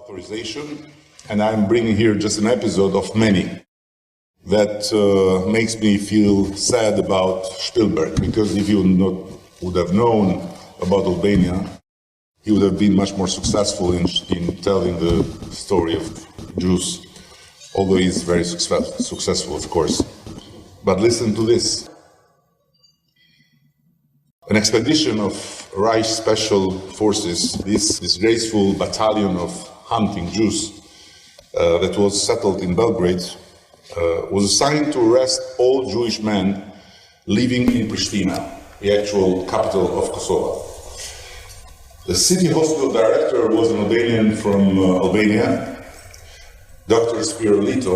authorization, and I'm bringing here just an episode of many that makes me feel sad about Spielberg, because if you would have known about Albania, he would have been much more successful in telling the story of Jews, although he's very successful, of course. But listen to this. An expedition of Reich Special Forces, this disgraceful battalion of hunting Jews that was settled in Belgrade, was assigned to arrest all Jewish men living in Pristina, the actual capital of Kosovo. The city hospital director was an Albanian from Albania, Dr. Spirolito,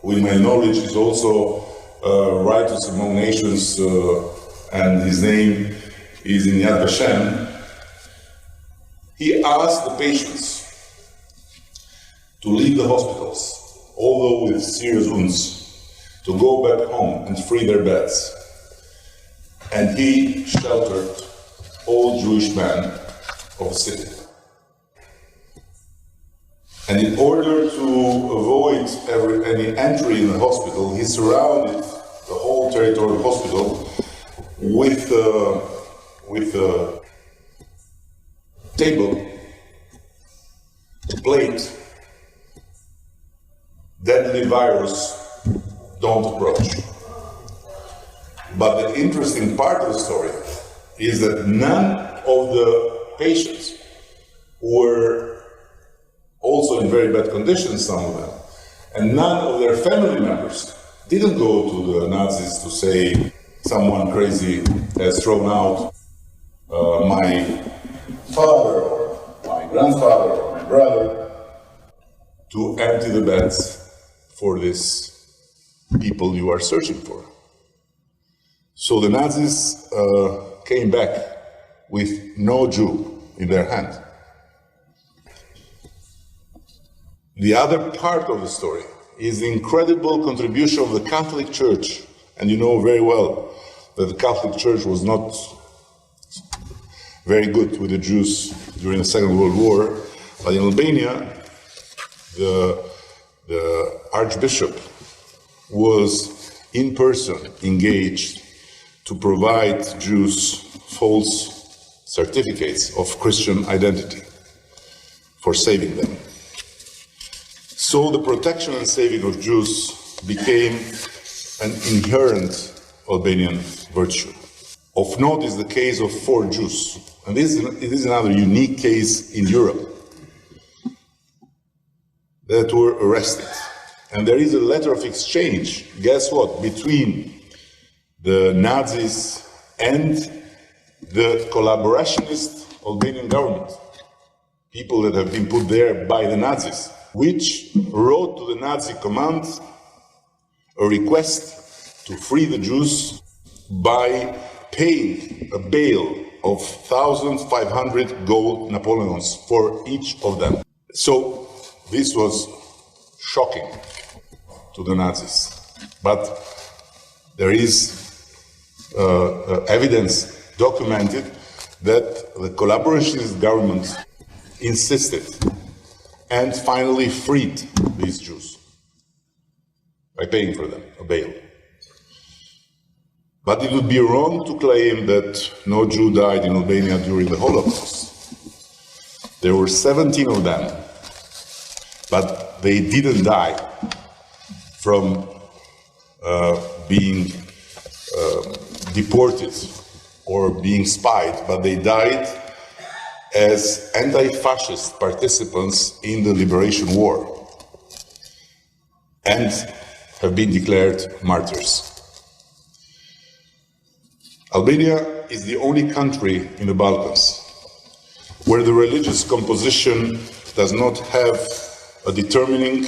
who in my knowledge is also righteous among nations, and his name is in Yad Vashem. He asked the patients to leave the hospitals, although with serious wounds, to go back home and free their beds. And he sheltered all Jewish men of the city. And in order to avoid any entry in the hospital, he surrounded the whole territory of the hospital with a table, a plate, deadly virus, don't approach. But the interesting part of the story is that none of the patients were also in very bad conditions, some of them, and none of their family members didn't go to the Nazis to say someone crazy has thrown out my father or my grandfather or my brother, to empty the beds for these people you are searching for. So the Nazis came back with no Jew in their hand. The other part of the story is the incredible contribution of the Catholic Church, and you know very well that the Catholic Church was not very good with the Jews during the Second World War, but in Albania, the Archbishop was in person engaged to provide Jews false certificates of Christian identity for saving them. So the protection and saving of Jews became an inherent Albanian virtue. Of note is the case of 4 Jews, and it is another unique case in Europe, that were arrested. And there is a letter of exchange, guess what, between the Nazis and the collaborationist Albanian government, people that have been put there by the Nazis, which wrote to the Nazi command a request to free the Jews by paying a bail of 1,500 gold Napoleons for each of them. So this was shocking to the Nazis. But there is evidence documented that the collaborationist government insisted and finally freed these Jews by paying for them a bail. But it would be wrong to claim that no Jew died in Albania during the Holocaust. There were 17 of them, but they didn't die from being deported or being spied, but they died as anti-fascist participants in the liberation war and have been declared martyrs. Albania is the only country in the Balkans where the religious composition does not have a determining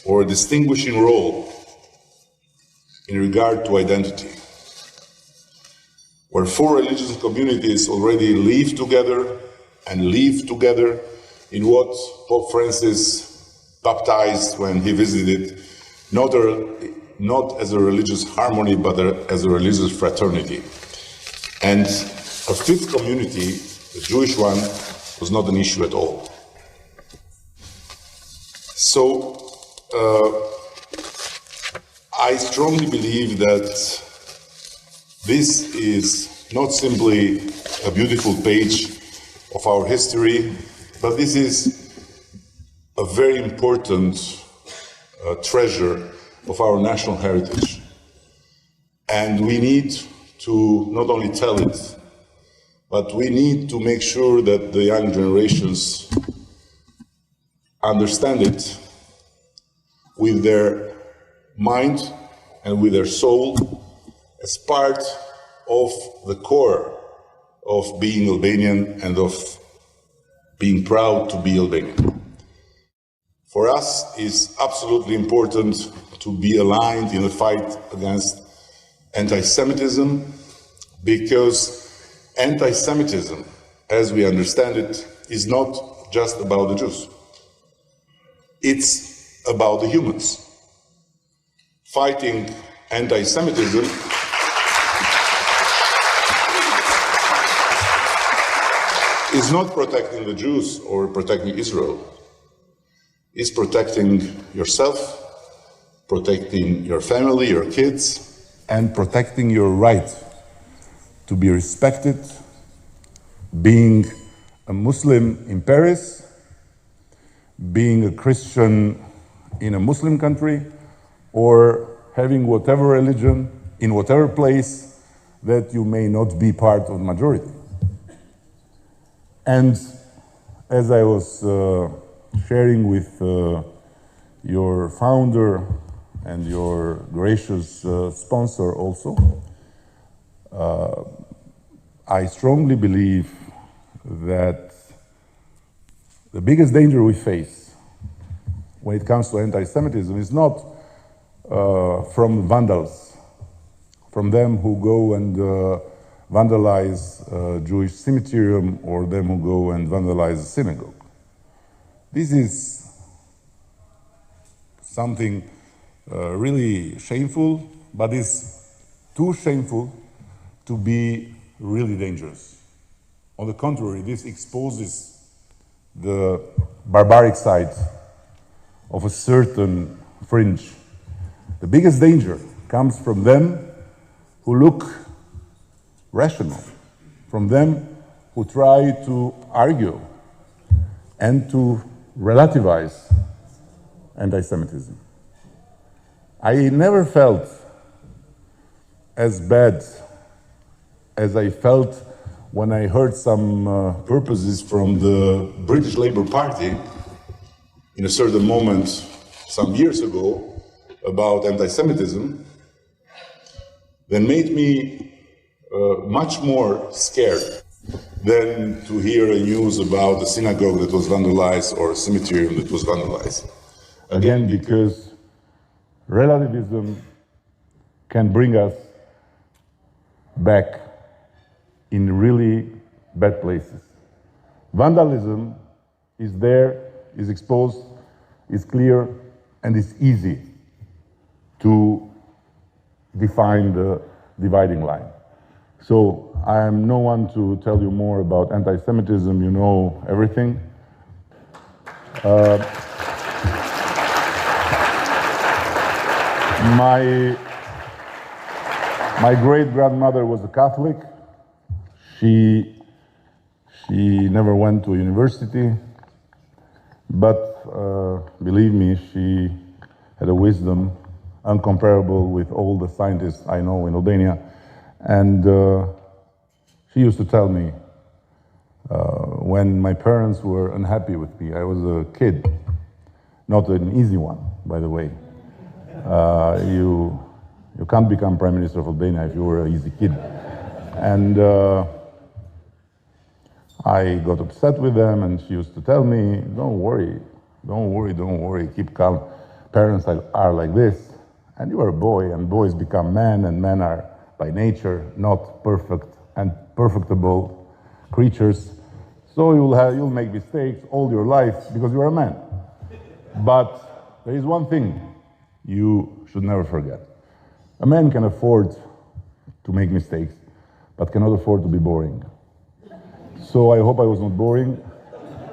or a distinguishing role in regard to identity, where 4 religious communities already live together in what Pope Francis baptized when he visited, not as a religious harmony, but as a religious fraternity. And a 5th community, the Jewish one, was not an issue at all. So I strongly believe that this is not simply a beautiful page of our history, but this is a very important treasure of our national heritage. And we need to not only tell it, but we need to make sure that the young generations understand it with their mind and with their soul as part of the core of being Albanian and of being proud to be Albanian. For us, it's absolutely important to be aligned in the fight against anti-Semitism, because anti-Semitism, as we understand it, is not just about the Jews. It's about the humans. Fighting anti-Semitism is not protecting the Jews or protecting Israel. It's protecting yourself, protecting your family, your kids, and protecting your right to be respected, being a Muslim in Paris, being a Christian in a Muslim country, or having whatever religion in whatever place that you may not be part of the majority. And as I was sharing with your founder and your gracious sponsor also, I strongly believe that the biggest danger we face when it comes to anti-Semitism is not from vandals, from them who go and vandalize Jewish cemeterium or them who go and vandalize a synagogue. This is something really shameful, but it's too shameful to be really dangerous. On the contrary, this exposes the barbaric side of a certain fringe. The biggest danger comes from them who look rational, from them who try to argue and to relativize anti-Semitism. I never felt as bad as I felt when I heard some purposes from the British Labour Party in a certain moment some years ago about anti-Semitism, that made me much more scared than to hear a news about a synagogue that was vandalized or a cemetery that was vandalized. Again, because relativism can bring us back in really bad places. Vandalism is there, is exposed, is clear, and is easy to define the dividing line. So I am no one to tell you more about anti-Semitism, you know everything. My great-grandmother was a Catholic. She never went to university, but believe me, she had a wisdom uncomparable with all the scientists I know in Albania. And she used to tell me when my parents were unhappy with me, I was a kid, not an easy one, by the way. You can't become Prime Minister of Albania if you were an easy kid. And I got upset with them, and she used to tell me, don't worry, keep calm. Parents are like this, and you are a boy, and boys become men, and men are by nature not perfect and perfectable creatures. So you'll make mistakes all your life because you're a man. But there is one thing you should never forget. A man can afford to make mistakes, but cannot afford to be boring. So I hope I was not boring.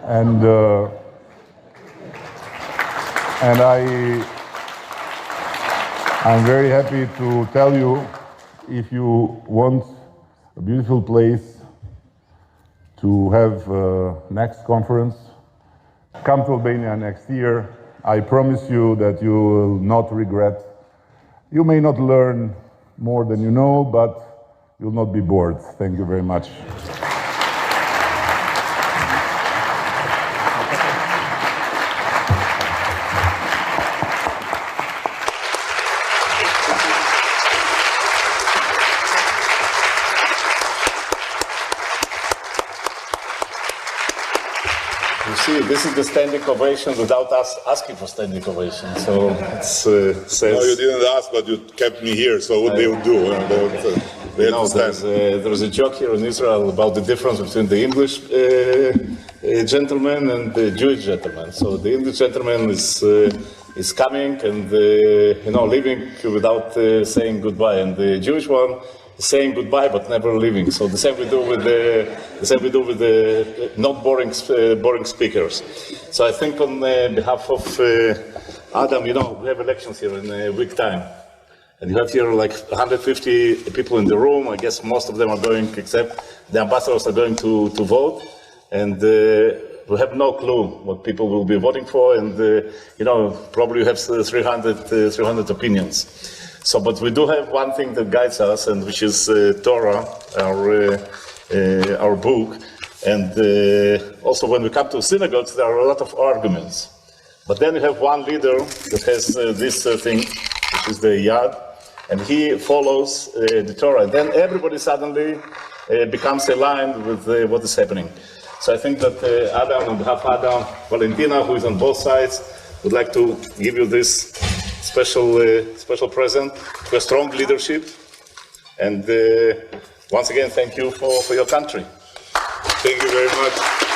And And I'm very happy to tell you, if you want a beautiful place to have next conference, come to Albania next year. I promise you that you will not regret. You may not learn more than you know, but you'll not be bored. Thank you very much. This is the standing ovation without us asking for standing ovation. So it's says. No, you didn't ask, but you kept me here. So what they would do? There's a joke here in Israel about the difference between the English gentleman and the Jewish gentleman. So the English gentleman is coming and leaving without saying goodbye, and the Jewish one is saying goodbye but never leaving. So the same we do with the not boring speakers. So I think on behalf of Adam, we have elections here in a week time. And you have here like 150 people in the room. I guess most of them are going, except the ambassadors are going to vote. And we have no clue what people will be voting for. And, probably you have 300 opinions. So, but we do have one thing that guides us, and which is Torah, our book. And also when we come to synagogues, there are a lot of arguments. But then you have one leader that has this thing, which is the Yad, and he follows the Torah. And then everybody suddenly becomes aligned with what is happening. So I think that Adam, on behalf of Adam, Valentina, who is on both sides, would like to give you this special present to a strong leadership. And once again, thank you for your country. Thank you very much.